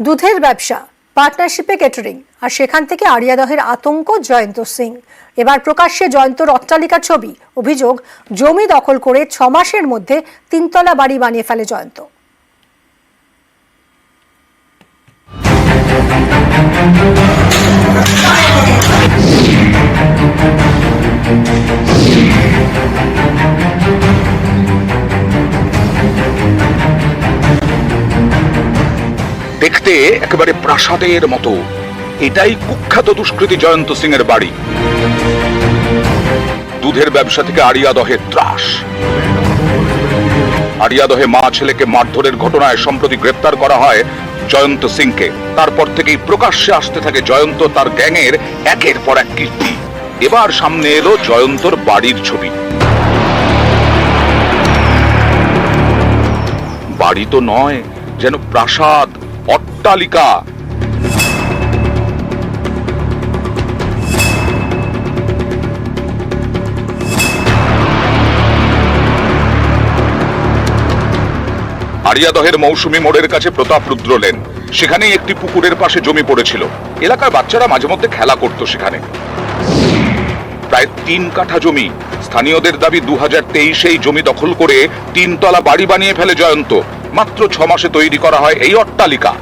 দুধের ব্যবসা, পার্টনারশিপে ক্যাটারিং, আর সেখান থেকে আড়িয়াদহের আতঙ্ক জয়ন্ত সিং। এবার প্রকাশ্যে জয়ন্তর অট্টালিকার ছবি। অভিযোগ, জমি দখল করে 6 মাসের মধ্যে 3তলা বাড়ি বানিয়ে ফেলে জয়ন্ত। দেখতে একেবারে প্রাসাদের মতো। এটাই কুখ্যাত দুষ্কৃতী জয়ন্ত সিং এর বাড়ি। দুধের ব্যবসা থেকে আড়িয়াদহে ত্রাস। আড়িয়াদহে মা ছেলেকে মারধরের ঘটনায় সম্প্রতি গ্রেপ্তার করা হয় জয়ন্ত সিংকে। তারপর থেকেই প্রকাশ্যে আসতে থাকে জয়ন্ত তার গ্যাংয়ের একের পর এক কীর্তি। এবার সামনে এলো জয়ন্তর বাড়ির ছবি। বাড়ি তো নয়, যেন প্রাসাদ, অট্টালিকা। আড়িয়াদহের মৌসুমী মোড়ের কাছে প্রতাপ রুদ্র লেন, সেখানেই একটি পুকুরের পাশে জমি পড়েছিল। এলাকার বাচ্চারা মাঝে মধ্যে খেলা করত সেখানে। প্রায় 3 কাঠা জমি। স্থানীয়দের দাবি 2023-এই জমি দখল করে 3তলা বাড়ি বানিয়ে ফেলে জয়ন্ত। মাত্র 6 মাসে তৈরি করা হয় এই অট্টালিকা।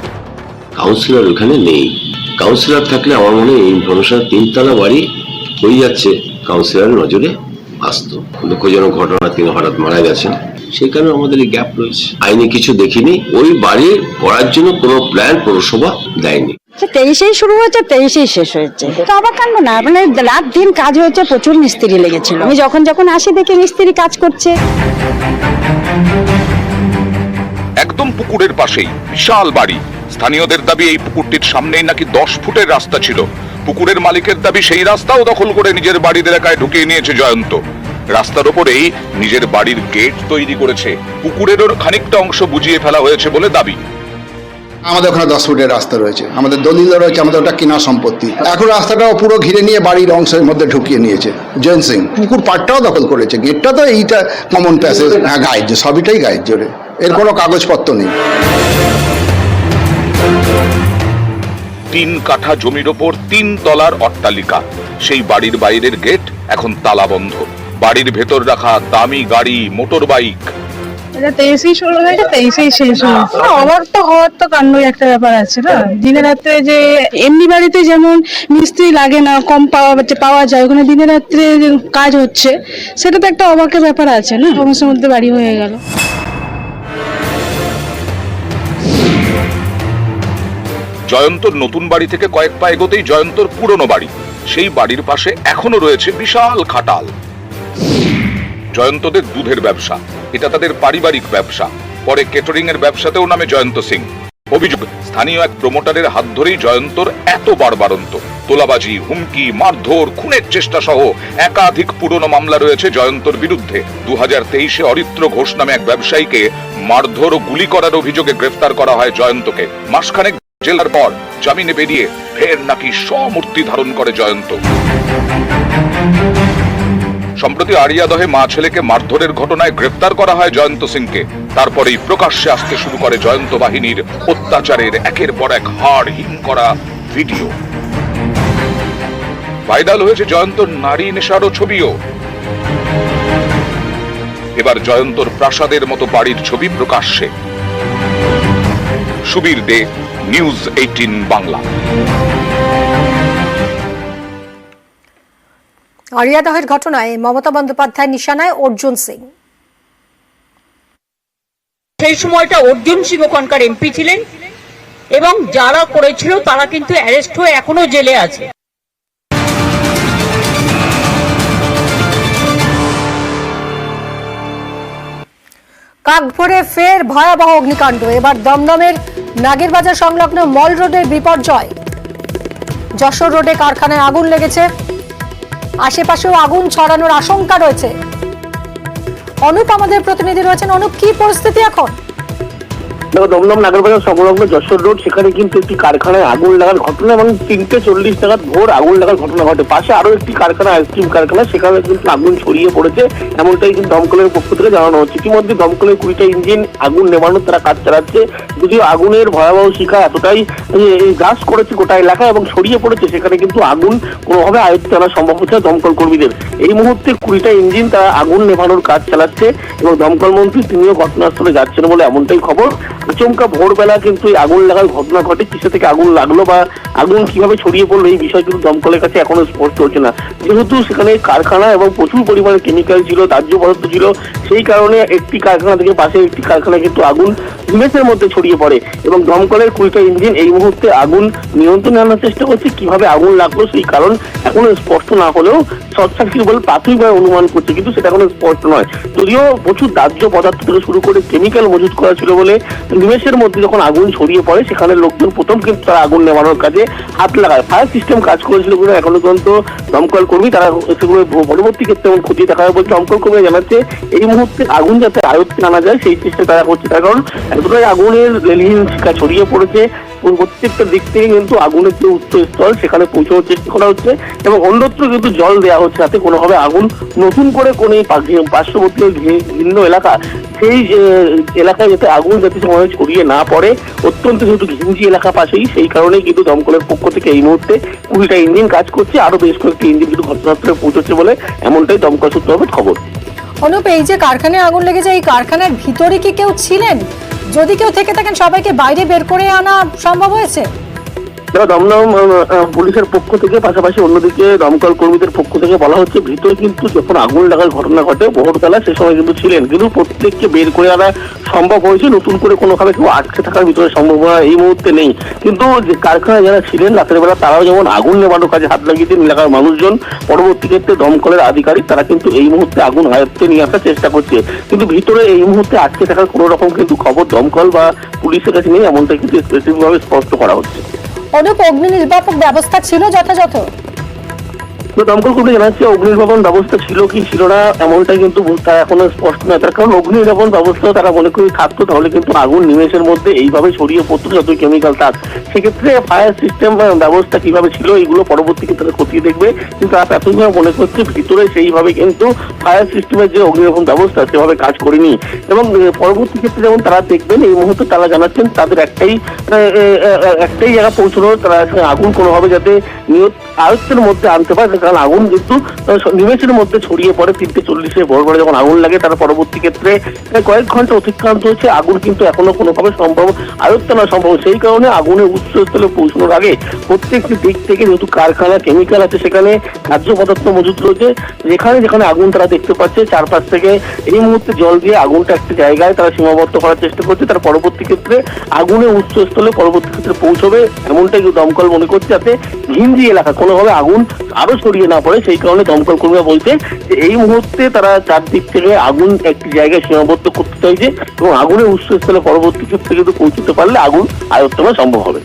কাউন্সিলর ওখানে নেই। কাউন্সিলর থাকলে আমার মনে হয় এই ইনফরমেশন 3তলা বাড়ি হয়ে যাচ্ছে কাউন্সিলরের নজরে আসতো। দুঃখজনক ঘটনা, তিনি হঠাৎ মারা গেছেন, সেই কারণে আমাদের এই গ্যাপ রয়েছে। আইনে কিছু দেখিনি। ওই বাড়ি করার জন্য কোনো প্ল্যান পৌরসভা দেয়নি। 23-এই শুরু হয়েছে, 23-এই শেষ হয়েছে। তো অবাক কাণ্ড না, মানে রাত দিন কাজ হয়েছে, প্রচুর মিস্ত্রি লেগেছিল। আমি যখন আসি দেখি মিস্ত্রি কাজ করছে। একদম পুকুরের পাশেই বিশাল বাড়ি। স্থানীয়দের দাবি এই পুকুরটির সামনেই নাকি 10 ফুটের রাস্তা ছিল। পুকুরের মালিকের দাবি সেই রাস্তাও দখল করে নিজের বাড়ির এলাকায় ঢুকিয়ে নিয়েছে জয়ন্ত। রাস্তার ওপরেই নিজের বাড়ির গেট তৈরি করেছে। পুকুরেরও খানিকটা অংশ বুঝিয়ে ফেলা হয়েছে বলে দাবি। আমাদের ওখানে 10 ফুটের রাস্তা রয়েছে, আমাদের দলিল রয়েছে, আমাদের ওটা কিনা সম্পত্তি। এখন রাস্তাটাও পুরো ঘিরে নিয়ে বাড়ির অংশের মধ্যে ঢুকিয়ে নিয়েছে জয়ন্ত সিং। পুকুর পাড়টাও দখল করেছে। গেটটা তো এইটা কমন প্যাসেজ, হ্যাঁ গাইড, সবইটাই গাইড জোরে। এর কোনো কাগজপত্র নেই। 3 কাঠা জমির ওপর 3 তলার অট্টালিকা। সেই বাড়ির বাইরের গেট এখন তালা বন্ধ। বাড়ির ভেতর রাখা দামি গাড়ি, মোটর বাইক। এটা 23-এই শুরু হয়েছে, 23-এই শেষ হয়েছে। অবাক তো হওয়ার তো কাণ্ডই একটা ব্যাপার আছে না। দিনে রাত্রে যে এমনি বাড়িতে যেমন মিস্ত্রি লাগে না, কম পাওয়া যায়, ওখানে দিনে রাত্রে কাজ হচ্ছে, সেটা তো একটা অবাকের ব্যাপার আছে না। সমস্যার মধ্যে বাড়ি হয়ে গেল। জয়ন্তর নতুন বাড়ি থেকে কয়েক পা এগোতেই জয়ন্তর পুরনো বাড়ি। সেই বাড়ির পাশে এখনো রয়েছে বিশাল খাটাল। জয়ন্তদের দুধের ব্যবসা, এটা তাদের পারিবারিক ব্যবসা। পরে কেটারিং এর ব্যবসাতেও নামে জয়ন্ত সিং। অভিযোগ, স্থানীয় এক প্রমোটারের হাত ধরেই জয়ন্তর এত বাড়বাড়ন্ত। তোলাবাজি, হুমকি, মারধর, খুনের চেষ্টা সহ একাধিক পুরনো মামলা রয়েছে জয়ন্তর বিরুদ্ধে। 2023-এ অরিত্র ঘোষ নামে এক ব্যবসায়ীকে মারধর ও গুলি করার অভিযোগে গ্রেফতার করা হয় জয়ন্তকে। মাসখানেক জেলার পর জামিনে বেরিয়ে ফের নাকি স্বমূর্তি ধারণ করে জয়ন্ত। সম্প্রতি আড়িয়াদহে মা ছেলেকে মারধরের ঘটনায় গ্রেফতার করা হয় জয়ন্ত সিংকে। তারপরেই প্রকাশ্যে আসতে শুরু করে জয়ন্ত বাহিনীর অত্যাচারের একের পর এক হাড় হিম করা ভিডিও। ভাইরাল হয়েছে জয়ন্তর নারী নেশারও ছবিও। এবার জয়ন্তর প্রাসাদের মতো বাড়ির ছবি প্রকাশ্যে। সুবীর দে, নিউজ 18 বাংলা। আড়িয়াদহের ঘটনায় মমতা বন্দ্যোপাধ্যায় নিশানায় অর্জুন সিং। সেই সময়টা অর্জুন সিং ওখানকার এমপি ছিলেন এবং যারা করেছিল তারা কিন্তু অ্যারেস্ট হয়ে এখনো জেলে আছে। কাকভোরে ফের ভয়াবহ অগ্নিকাণ্ড। এবার দমদমের নাগেরবাজার সংলগ্ন মল রোডের বিপর্যয়। যশোর রোডে কারখানায় আগুন লেগেছে, আশেপাশেও আগুন ছড়ানোর আশঙ্কা রয়েছে। অনুপ আমাদের প্রতিনিধি রয়েছেন। অনুপ, কি পরিস্থিতি এখন? দেখো, দমদম নাগরবাজার সংলগ্ন যশোর রোড, সেখানে কিন্তু একটি কারখানায় আগুন লাগার ঘটনা এবং 3:40 নাগাদ ভোর আগুন লাগার ঘটনা ঘটে। পাশে আরো একটি কারখানা, আইসক্রিম কারখানা, সেখানে কিন্তু আগুন ছড়িয়ে পড়েছে, এমনটাই কিন্তু দমকলের পক্ষ থেকে জানানো হচ্ছে। ইতিমধ্যে দমকলের 20টা ইঞ্জিন আগুন নেভানোর তারা কাজ চালাচ্ছে। যদিও আগুনের ভয়াবহ শিখা এতটাই গ্রাস করেছে গোটা এলাকা এবং ছড়িয়ে পড়েছে, সেখানে কিন্তু আগুন কোনোভাবে আয়ত্তে আনা সম্ভব হচ্ছে না দমকল কর্মীদের। এই মুহূর্তে 20টা ইঞ্জিন তারা আগুন নেভানোর কাজ চালাচ্ছে এবং দমকল মন্ত্রী তিনিও ঘটনাস্থলে যাচ্ছেন বলে এমনটাই খবর। আচমকা ভোরবেলা কিন্তু এই আগুন লাগার ঘটনা ঘটে। কিসে থেকে আগুন লাগলো বা আগুন কিভাবে ছড়িয়ে পড়লো এই বিষয় কিন্তু দমকলের কাছে এখনো স্পষ্ট হচ্ছে না। যেহেতু সেখানে কারখানা এবং প্রচুর পরিমাণে কেমিক্যাল ছিল, দাহ্য পদার্থ ছিল, সেই কারণে একটি কারখানা থেকে পাশে একটি কারখানা কিন্তু আগুন নিমেষের মধ্যে ছড়িয়ে পড়ে এবং দমকলের 20টা ইঞ্জিন এই মুহূর্তে আগুন নিয়ন্ত্রণে আনার চেষ্টা করছে। কিভাবে আগুন লাগলো সেই কারণ এখনো স্পষ্ট না হলেও শর্ট সার্কিট বলে প্রাথমিকভাবে অনুমান করছে, কিন্তু সেটা এখনো স্পষ্ট নয়। যদিও প্রচুর দাহ্য পদার্থ থেকে শুরু করে কেমিক্যাল মজুত করা ছিল বলে নিমেষের মধ্যে যখন আগুন ছড়িয়ে পড়ে সেখানে লোকজন প্রথম কিন্তু তারা আগুন নেভানোর কাজে হাত লাগায়। ফায়ার সিস্টেম কাজ করেছিল বলে এখনো পর্যন্ত দমকল কর্মী তারা সেগুলো পরবর্তী ক্ষেত্রে এবং খতিয়ে দেখা বলছে। দমকল কর্মী জানাচ্ছে এই মুহূর্তে আগুন যাতে আয়ত্তে আনা যায় সেই চেষ্টা তারা করছে, তার কারণ এতটাই আগুনের লেলিহীন শিখা ছড়িয়ে পড়েছে। প্রত্যেকটা দিক থেকে কিন্তু আগুনের যে উৎসস্থল সেখানে পৌঁছানোর চেষ্টা করা হচ্ছে এবং অন্যত্র কিন্তু জল দেওয়া হচ্ছে যাতে কোনোভাবে আগুন নতুন করে কোনো পার্শ্ববর্তী ভিন্ন এলাকা সেই এলাকায় যাতে আগুন যাতে সময় ছড়িয়ে না পড়ে। অত্যন্ত যেহেতু ঘিঞ্জি এলাকা পাশেই, সেই কারণেই কিন্তু দমকলের পক্ষ থেকে এই মুহূর্তে 20টা ইঞ্জিন কাজ করছে, আরো বেশ কয়েকটি ইঞ্জিন কিন্তু ঘটনাস্থলে পৌঁছচ্ছে বলে এমনটাই দমকল সূত্রে খবর। অনুপ, এই যে কারখানায় আগুন লেগেছে, এই কারখানার ভিতরে কি কেউ ছিলেন? যদি কেউ থেকে থাকেন সবাইকে বাইরে বের করে আনা সম্ভব হয়েছে? দমদম পুলিশের পক্ষ থেকে পাশাপাশি অন্যদিকে দমকল কর্মীদের পক্ষ থেকে বলা হচ্ছে ভিতরে কিন্তু যখন আগুন লাগার ঘটনা ঘটে ভোরবেলা সে সময় কিন্তু ছিলেন, কিন্তু প্রত্যেককে বের করে আনা সম্ভব হয়েছে। নতুন করে কোনোভাবে কেউ আটকে থাকার ভিতরে সম্ভাবনা এই মুহূর্তে নেই। কিন্তু যে কারখানায় যারা ছিলেন রাতের বেলা তারাও যেমন আগুন নেভানোর কাজে হাত লাগিয়েছেন এলাকার মানুষজন, পরবর্তী ক্ষেত্রে দমকলের আধিকারিক তারা কিন্তু এই মুহূর্তে আগুন আয়ত্তে নিয়ে আসার চেষ্টা করছে। কিন্তু ভিতরে এই মুহূর্তে আটকে থাকার কোনো রকম কিন্তু খবর দমকল বা পুলিশের কাছে নেই, এমনটা কিন্তু স্পেসিফিকভাবে স্পষ্ট করা হচ্ছে। অনুপ, অগ্নি নির্বাপক ব্যবস্থা ছিল যথাযথ? দমকল কর্মী জানাচ্ছে অগ্নি নির্বাপন ব্যবস্থা ছিল কি ছিল না এমনটাই কিন্তু তারা এখনো স্পষ্ট নয়, তার কারণ অগ্নি নির্বাপন ব্যবস্থা তারা মনে করি থাকতো তাহলে কিন্তু আগুন নিমেষের মধ্যে এইভাবে ছড়িয়ে পড়তো যতই কেমিক্যাল থাক। সেক্ষেত্রে ফায়ার সিস্টেম ব্যবস্থা কিভাবে ছিল এইগুলো পরবর্তী ক্ষেত্রে খতিয়ে দেখবে, কিন্তু তারা প্রাথমিকভাবে মনে করছে ভিতরে সেইভাবে কিন্তু ফায়ার সিস্টেমের যে অগ্নি নির্বাপন ব্যবস্থা সেভাবে কাজ করেনি। এবং পরবর্তী ক্ষেত্রে যেমন তারা দেখবেন এই মুহূর্তে তারা জানাচ্ছেন তাদের একটাই জায়গা পৌঁছানো, তারা আগুন কোনোভাবে যাতে আয়ত্তের মধ্যে আনতে পারে, কারণ আগুন কিন্তু নিমেষের মধ্যে ছড়িয়ে পড়ে। 3:40 ভোরবেলা যখন আগুন লাগে তার পরবর্তী ক্ষেত্রে কয়েক ঘন্টা অতিক্রান্ত হচ্ছে, আগুন কিন্তু এখনো কোনোভাবে সম্ভব আয়ত্ত না সম্ভব। সেই কারণে আগুনের উৎসস্থলে পৌঁছানোর আগে প্রত্যেকটি দিক থেকে যেহেতু কারখানা কেমিক্যাল আছে সেখানে খাদ্য পদার্থ মজুত রয়েছে, যেখানে যেখানে আগুন তারা দেখতে পাচ্ছে চারপাশ থেকে এই মুহূর্তে জল দিয়ে আগুনটা একটি জায়গায় তারা সীমাবদ্ধ করার চেষ্টা করছে। তার পরবর্তী ক্ষেত্রে আগুনের উৎসস্থলে পরবর্তী ক্ষেত্রে পৌঁছবে এমনটাই দমকল মনে করছে, যাতে ঘিঞ্জি এলাকা কোনোভাবে আগুন আরো ছড়িয়ে না পড়ে। সেই কারণে দমকল কর্মীরা বলছে যে এই মুহূর্তে তারা চারদিক থেকে আগুন একটি জায়গায় সীমাবদ্ধ করতে চাইছে এবং আগুনের উৎসস্থলে পরবর্তী ক্ষেত্রে কিন্তু পৌঁছতে পারলে আগুন আয়ত্ত করা সম্ভব হবে।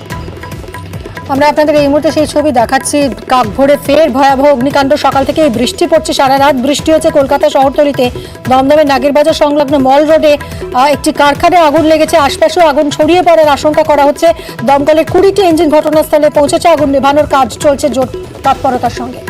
আমরা আপনাদের এই মুহূর্তে সেই ছবি দেখাচ্ছি। কাকভোরে ফের ভয়াবহ অগ্নিকাণ্ড, সকাল থেকে বৃষ্টি পড়ছে, সারা রাত বৃষ্টি হয়েছে কলকাতা শহরতলিতে। দমদমের নাগেরবাজার সংলগ্ন মল রোডে একটি কারখানায় আগুন লেগেছে, আশপাশেও আগুন ছড়িয়ে পড়ার আশঙ্কা করা হচ্ছে। দমকলের 20টি ইঞ্জিন ঘটনাস্থলে পৌঁছেছে, আগুন নেভানোর কাজ চলছে জোর তৎপরতার সঙ্গে।